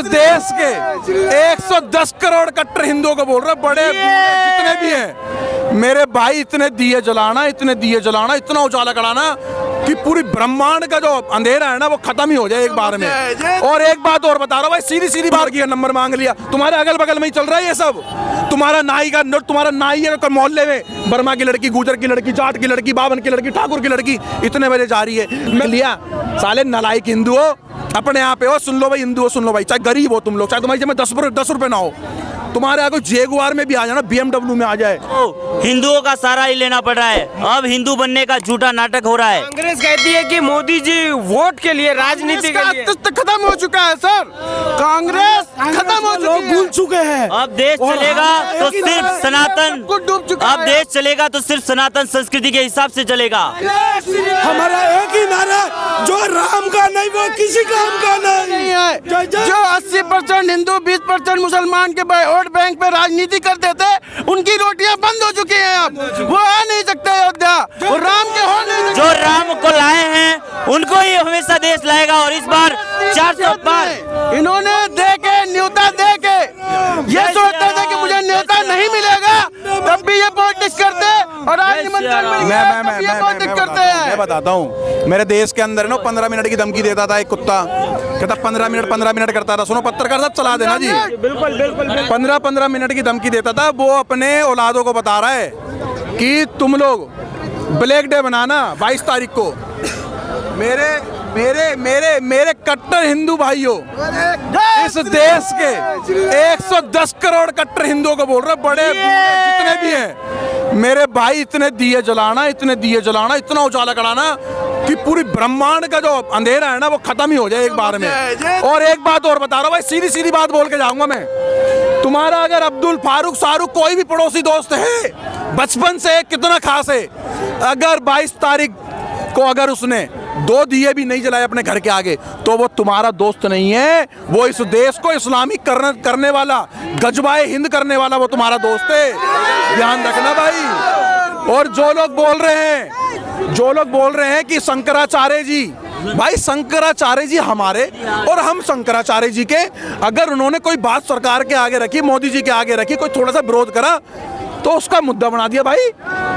देश के 110 करोड़ कट्टर हिंदुओं को बोल रहे, बड़े जितने भी हैं मेरे भाई, इतने दिए जलाना, इतने दिए जलाना, इतना उजाला कराना कि पूरी ब्रह्मांड का जो अंधेरा है ना वो खत्म ही हो जाए एक बार में। और एक बात और बता रहा हूँ भाई, सीधी सीधी बात की, नंबर मांग लिया, तुम्हारे अगल बगल में ही चल रहा है ये सब। तुम्हारा नाई का नोट, तुम्हारा नाई है मोहल्ले में बर्मा की लड़की, गुजर की लड़की, जाट की लड़की, बावन की लड़की, ठाकुर की लड़की इतने बजे जा रही है। मैं लिया साले नालायक हिंदू हो, अपने यहाँ पे हो, सुन लो भाई हिंदू हो, सुन लो भाई, चाहे गरीब हो तुम लोग, चाहे तुम्हारी जेब में 10 रुपए ना हो, तुम्हारे आगे जेगुआर में भी आ जाना, BMW में आ जाए। हिंदुओं का सहारा ही लेना पड़ रहा है। अब हिंदू बनने का झूठा नाटक हो रहा है। कांग्रेस कहती है कि मोदी जी वोट के लिए, राजनीति के लिए खत्म हो चुका है सर, कांग्रेस खत्म हो चुकी है, भूल चुके हैं। अब देश चलेगा तो सिर्फ सनातन, डूब चुका अब देश चलेगा तो सिर्फ सनातन संस्कृति के हिसाब से चलेगा। हमारा एक ही नारा, जो राम का नहीं वो किसी काम का नहीं है। जो 80% हिंदू 20% मुसलमान के वोट बैंक पे राजनीति करते थे, उनकी रोटियां बंद हो चुकी हैं। अब वो आ नहीं सकते अयोध्या, वो राम के हो नहीं सकते। जो राम को लाए हैं उनको ही हमेशा देश लाएगा। और इस बार 400 पार इन्होंने दे के न्योता दे के ये सोचते थे कि मुझे न्योता नहीं मिलेगा, तब भी ये पॉलिटिक्स करते, और आज निमंत्रण मिल गया तब भी ये पॉलिटिक्स करते हैं। मैं बताता हूँ, मेरे देश के अंदर ना 15 मिनट की धमकी देता था एक कुत्ता, कहता 15 मिनट करता था। सुनो पत्रकार साहब, चला देना जी, बिल्कुल बिल्कुल 15 मिनट की धमकी देता था। वो अपने औलादों को बता रहा है कि तुम लोग ब्लैक डे बनाना 22 तारीख को। मेरे मेरे मेरे मेरे कट्टर हिंदू भाइयों, इस देश के 110 करोड़ कट्टर हिंदुओं को बोल रहे, बड़े जितने भी हैं मेरे भाई, इतने दिए जलाना, इतने दिए जलाना, इतना उजाला कराना कि पूरी ब्रह्मांड का जो अंधेरा है ना वो खत्म ही हो जाए एक बार में। और एक बात और बता रहा हूँ भाई, सीधी सीधी बात बोल के जाऊंगा मैं, तुम्हारा अगर अब्दुल फारूक शाहरुख कोई भी पड़ोसी दोस्त है बचपन से कितना खास है, अगर 22 तारीख को अगर उसने 2 दिए भी नहीं जलाए अपने घर के आगे, तो वो तुम्हारा दोस्त नहीं है, वो इस देश को इस्लामिक करने वाला, गजबाए हिंद करने वाला वो तुम्हारा दोस्त है। ध्यान रखना भाई। और जो लोग बोल रहे हैं कि शंकराचार्य जी, भाई शंकराचार्य जी हमारे और हम शंकराचार्य जी के, अगर उन्होंने कोई बात सरकार के आगे रखी, मोदी जी के आगे रखी, कोई थोड़ा सा विरोध करा तो उसका मुद्दा बना दिया। भाई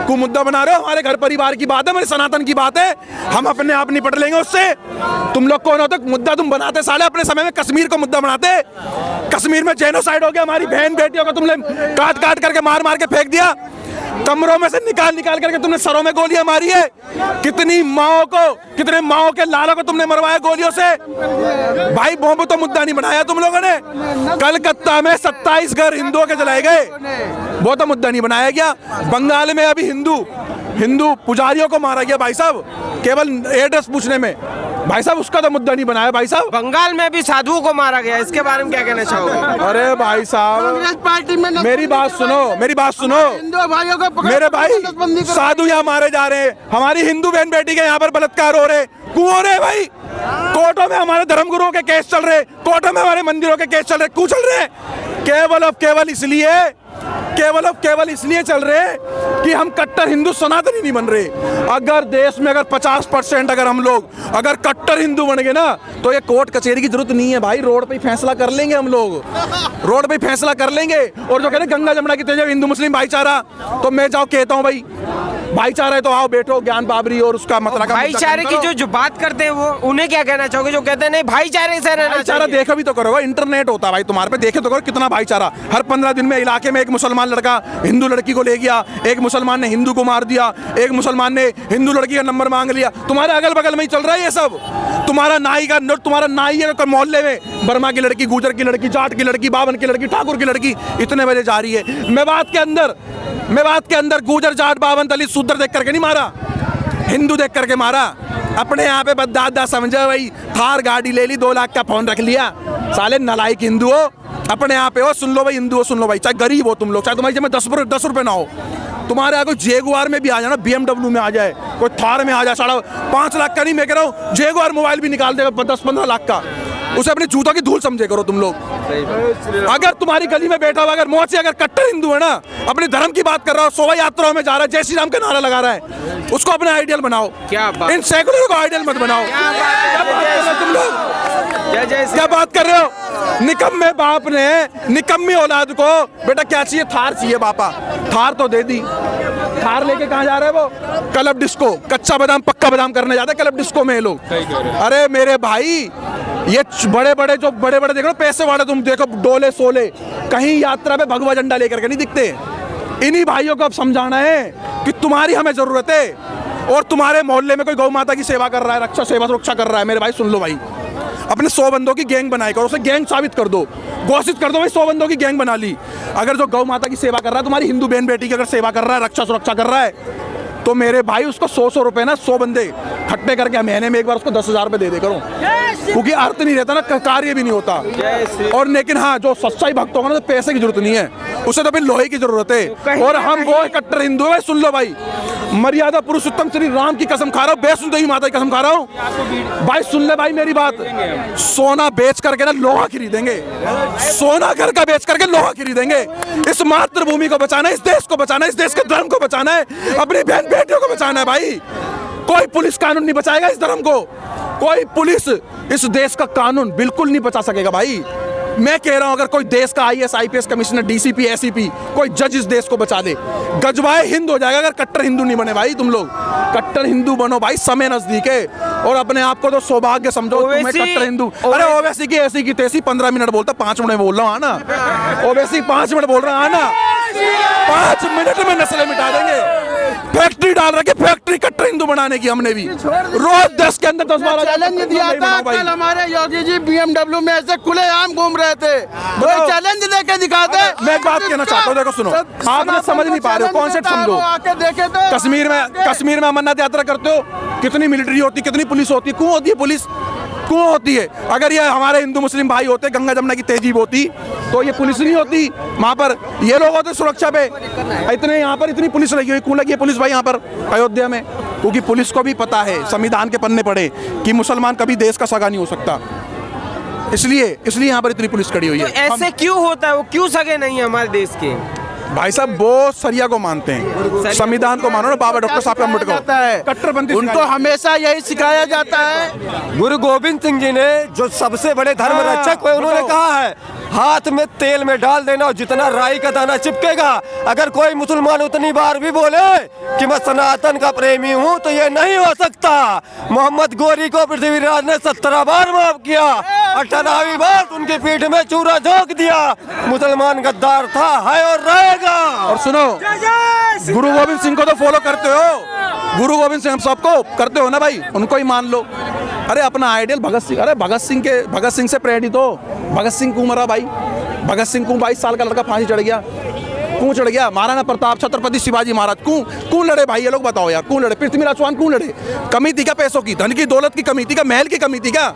को मुद्दा बना रहे हो, हमारे घर परिवार की बात है, हमारे सनातन की बात है, हम अपने आप निपट लेंगे उससे। तुम लोग कौन होते मुद्दा तुम बनाते साले? अपने समय में कश्मीर को मुद्दा बनाते, कश्मीर में जेनोसाइड हो गया, हमारी बहन बेटियों को तुमने काट काट करके मार मार के फेंक दिया, कमरों में से निकाल निकाल करके तुमने सरों में गोलियां मारी है, कितनी माओ को, कितने माओ के लालों को तुमने मरवाया गोलियों से। भाई बॉम्ब तो मुद्दा नहीं बनाया तुम लोगों ने। कलकत्ता में 27 घर हिंदुओं के जलाए गए, वो तो मुद्दा नहीं बनाया गया। बंगाल में अभी हिंदू पुजारियों को मारा गया भाई साहब, केवल एड्रेस पूछने में। भाई साहब उसका तो मुद्दा नहीं बनाया भाई साहब। बंगाल में भी साधुओं को मारा गया, इसके बारे में क्या कहना चाहोगे? अरे भाई साहब पार्टी में मेरी बात सुनो हिंदू भाइयों को मेरे भाई, साधु यहाँ मारे जा रहे हैं, हमारी हिंदू बहन बेटी के यहाँ पर बलात्कार हो रहे, क्यों हो रहे भाई? कोर्टों में हमारे धर्मगुरुओं के केस चल रहे, कोर्टों में हमारे मंदिरों के केस चल रहे, क्यों चल रहे? केवल इसलिए चल रहे कि हम कट्टर हिंदू सनातनी नहीं बन रहे। अगर देश में अगर 50% अगर हम लोग अगर कट्टर हिंदू बन गए ना, तो ये कोर्ट कचहरी की जरूरत नहीं है भाई, रोड पे ही फैसला कर लेंगे हम लोग, रोड पे ही फैसला कर लेंगे। और जो कहते गंगा जमुना की तेज हिंदू मुस्लिम भाईचारा, तो मैं जाओ कहता हूँ भाई भाईचारा है तो आओ बैठो, ज्ञान बाबरी और उसका मतलब भाईचारे की जो बात करते हैं वो, उन्हें क्या कहना चाहोगे जो कहते हैं नहीं भाईचारे से रहना चाहिए? देखो भी तो करो, इंटरनेट होता है भाई तुम्हारे पे, देखे तो करो कितना भाईचारा। हर 15 दिन में इलाके में एक मुसलमान लड़का हिंदू लड़की को ले गया, एक मुसलमान ने हिंदू को मार दिया, एक मुसलमान ने हिंदू लड़की का नंबर मांग लिया। तुम्हारे अगल बगल में ही चल रहा है ये सब। तुम्हारा नाई का नोट, तुम्हारा नाई है मोहल्ले में बर्मा की लड़की, गुजर की लड़की, जाट की लड़की, बावन की लड़की, ठाकुर की लड़की इतने बजे जा रही है। मेवात के अंदर गुजर, जाट, बावन, दलित, शूद्र देख करके नहीं मारा, हिंदू देख करके मारा। अपने यहाँ पे बददादा समझे भाई, थार गाड़ी ले ली, 2 लाख का फोन रख लिया, साले नालायक हिंदू हो, अपने यहाँ पे हो, सुन लो भाई हिंदू हो, सुन लो भाई, चाहे गरीब हो तुम लोग, चाहे तुम्हारी जेब में 10 रुपए ना हो, तुम्हारे यहाँ कोई जेगुआर में भी आ जाना, BMW में आ जाए, कोई थार में आ जाए, 5.5 लाख का नहीं, मैं कह रहा हूँ जेगुआर मोबाइल भी निकाल देगा 10-15 लाख का, उसे अपने जूतों की धूल समझे करो तुम लोग। अगर तुम्हारी गली में बैठा हुआ अगर मोची अगर कट्टर हिंदू है ना, अपने धर्म की बात कर रहा हो, शोभा यात्राओं में जा रहा है, जय श्री राम का नारा लगा रहा है, उसको अपना आइडियल बनाओ। क्या बात? इन सेकुलर को आइडियल मत बनाओ। तुम लोग जय जय श्री क्या बात कर रहे हो? निकम्मे बाप ने निकम्मी औलाद को बेटा क्या चाहिए? थार चाहिए बापा, थार तो दे दी। थार लेके कहाँ जा रहे हैं वो? क्लब डिस्को, कच्चा बादाम पक्का बादाम करने जाते हैं क्लब डिस्को में ये लोग। अरे मेरे भाई ये बड़े बड़े जो बड़े बड़े देखो पैसे वाले, तुम देखो डोले सोले कहीं यात्रा पे भगवा झंडा लेकर के नहीं दिखते। इन्हीं भाइयों को अब समझाना है कि तुम्हारी हमें जरूरत है और तुम्हारे मोहल्ले में कोई गौ माता की सेवा कर रहा है, रक्षा सेवा सुरक्षा कर रहा है, मेरे भाई सुन लो भाई, अपने 100 बंदों की गैंग बनाई करो, उसे गैंग साबित कर दो, घोषित कर दो भाई 100 बंदों की गैंग बना ली। अगर जो गौ माता की सेवा कर रहा है, तुम्हारी हिंदू बहन बेटी की अगर सेवा कर रहा है, रक्षा सुरक्षा कर रहा है, तो मेरे भाई उसको 100 रुपए ना 100 बंदे खट्टे करके महीने में एक बार उसको 10,000 रुपए दे करो, क्योंकि अर्थ नहीं रहता ना, कार्य भी नहीं होता। और लेकिन हाँ, जो सच्चाई भक्त होगा ना, तो पैसे की जरूरत नहीं है, उसे तो फिर लोहे की जरूरत है। और हम वो कट्टर हिंदू है, सुन लो भाई, मर्यादा पुरुषोत्तम श्री राम की कसम खा रहा हूँ, वैष्णो माता की कसम खा रहा हूँ भाई, सुन ले भाई मेरी बात, सोना बेच करके ना लोहा खरीदेंगे, सोना घर का बेच करके लोहा खरीदेंगे। इस मातृभूमि को बचाना है, इस देश को बचाना है, इस देश के धर्म को बचाना है, अपनी बहन बेटियों को बचाना है भाई। कोई पुलिस कानून नहीं बचाएगा इस धर्म को, कोई पुलिस इस देश का कानून बिल्कुल नहीं बचा सकेगा भाई। मैं कह रहा हूं अगर कोई देश का IAS IPS commissioner DCP SCP कोई जज इस देश को बचा दे, गजवाए हिंद हो जाएगा। अगर कट्टर हिंदू नहीं बने भाई, तुम लोग कट्टर हिंदू बनो भाई, समय नजदीक है। और अपने आप को तो सौभाग्य समझो तुम्हें कट्टर हिंदू। अरे ओवैसी की ऐसी की तैसी 15 मिनट बोलता, 5 मिनट बोल रहा हूँ ना, ओवैसी 5 मिनट बोल रहा है ना, 5 मिनट में नस्लें मिटा देंगे। फैक्ट्री डाल रखी, फैक्ट्री कट्टर हिंदू बनाने की हमने भी, रोज 10 के अंदर 10-12 चैलेंज दिया था। कल हमारे योगी जी BMW में ऐसे खुलेआम घूम रहे थे, कोई चैलेंज लेके दिखा दे। मैं एक बात कहना चाहता हूँ, देखो सुनो, आपने समझ नहीं पा रहे हो, कॉन्सेप्ट समझो। आके देखे थे कश्मीर में अमरनाथ यात्रा करते हो, कितनी मिलिट्री होती, कितनी पुलिस होती है, क्यों होती है पुलिस, क्यों होती है? अगर ये हमारे हिंदू मुस्लिम भाई होते, गंगा जमुना की तहजीब होती, तो ये पुलिस नहीं होती वहाँ पर, ये लोग होते सुरक्षा पे। इतने यहाँ पर इतनी पुलिस लगी हुई, क्यों लगी है पुलिस भाई यहाँ पर अयोध्या में? क्योंकि पुलिस को भी पता है, संविधान के पन्ने पढ़े, कि मुसलमान कभी देश का सगा नहीं हो सकता, इसलिए यहाँ पर इतनी पुलिस खड़ी हुई है। तो ऐसे क्यों होता है? वो क्यों सगे नहीं है हमारे देश के? भाई साहब वो सरिया को मानते हैं, संविधान को मानो ना, बाबा डॉक्टर साहब का जाता है, कट्टरपंथी उनको हमेशा यही सिखाया जाता है। गुरु गोविंद सिंह जी ने, जो सबसे बड़े धर्म रक्षक हुए, उन्होंने कहा है हाथ में तेल में डाल देना और जितना राई का दाना चिपकेगा। अगर कोई मुसलमान उतनी बार भी बोले कि मैं सनातन का प्रेमी हूँ, तो ये नहीं हो सकता। मोहम्मद गोरी को पृथ्वीराज ने 17 बार माफ किया, 18वीं बार उनकी पीठ में चूरा झोंक दिया। मुसलमान गद्दार था, है और रहेगा। और सुनो, गुरु गोविंद सिंह को तो फॉलो करते हो, गुरु गोविंद सिंह हम सबको करते हो ना भाई, उनको ही मान लो। अरे अपना आइडियल भगत सिंह, अरे भगत सिंह से प्रेरित हो। भगत सिंह क्यों मरा भाई? भगत सिंह को 22 साल का लड़का फांसी चढ़ गया, क्यों चढ़ गया? महाराणा प्रताप, छत्रपति शिवाजी महाराज क्यों लड़े भाई? ये लोग बताओ यार, क्यों लड़े? पृथ्वीराज चौहान क्यों लड़े? कमी थी क्या पैसों की, धन की, दौलत की कमी थी क्या, महल की कमी थी क्या?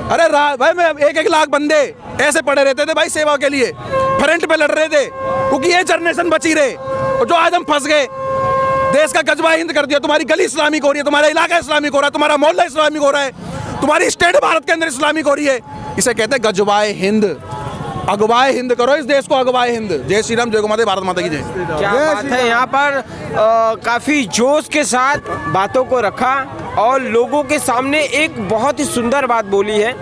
अरे भाई मैं 1-1 लाख बंदे ऐसे पड़े रहते थे भाई सेवा के लिए, फ्रंट पे लड़ रहे थे, क्योंकि ये जनरेशन बची रहे। और जो आज हम फंस गए, देश का गजवा हिंद कर दिया, तुम्हारी गली इस्लामिक हो रही है, तुम्हारा इलाका इस्लामिक हो रहा है, तुम्हारा मोहल्ला इस्लामिक हो रहा है, तुम्हारी स्टेट भारत के अंदर इस्लामिक हो रही है। इसे कहते हैं गजवाए हिंद। अगवाए हिंद करो इस देश को, अगवाए हिंद। जय श्री राम, जय गौ माता, भारत माता की जय। क्या बात है, यहाँ पर काफी जोश के साथ बातों को रखा और लोगों के सामने एक बहुत ही सुंदर बात बोली है।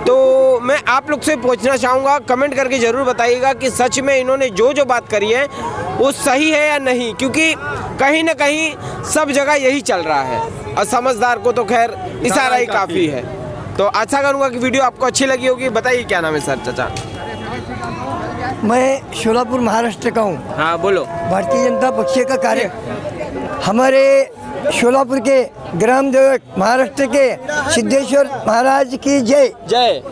तो मैं आप लोग से पूछना चाहूँगा, कमेंट करके ज़रूर बताइएगा कि सच में इन्होंने जो बात करी है वो सही है या नहीं, क्योंकि कहीं ना कहीं सब जगह यही चल रहा है और समझदार को तो खैर इशारा ही काफ़ी है। तो अच्छा करूँगा कि वीडियो आपको अच्छी लगी होगी। बताइए क्या नाम है सर? चाचा मैं शोलापुर महाराष्ट्र का हूँ। हाँ बोलो। भारतीय जनता पक्ष का कार्य, हमारे शोलापुर के ग्राम देवक महाराष्ट्र के सिद्धेश्वर महाराज की जय। जय।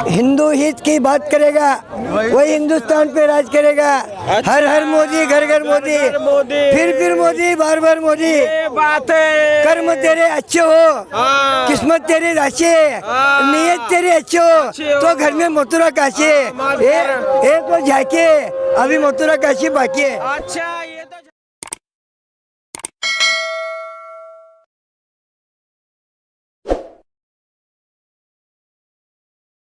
हिंदू हित की बात करेगा वही हिंदुस्तान पे राज करेगा। हर हर मोदी, घर घर मोदी, फिर मोदी, बार बार मोदी। बात है, कर्म तेरे अच्छे हो, किस्मत तेरी राशि, नियत तेरी अच्छी हो, तो घर में मथुरा काशी। एक तो जाके अभी मथुरा काशी बाकी है। अच्छा।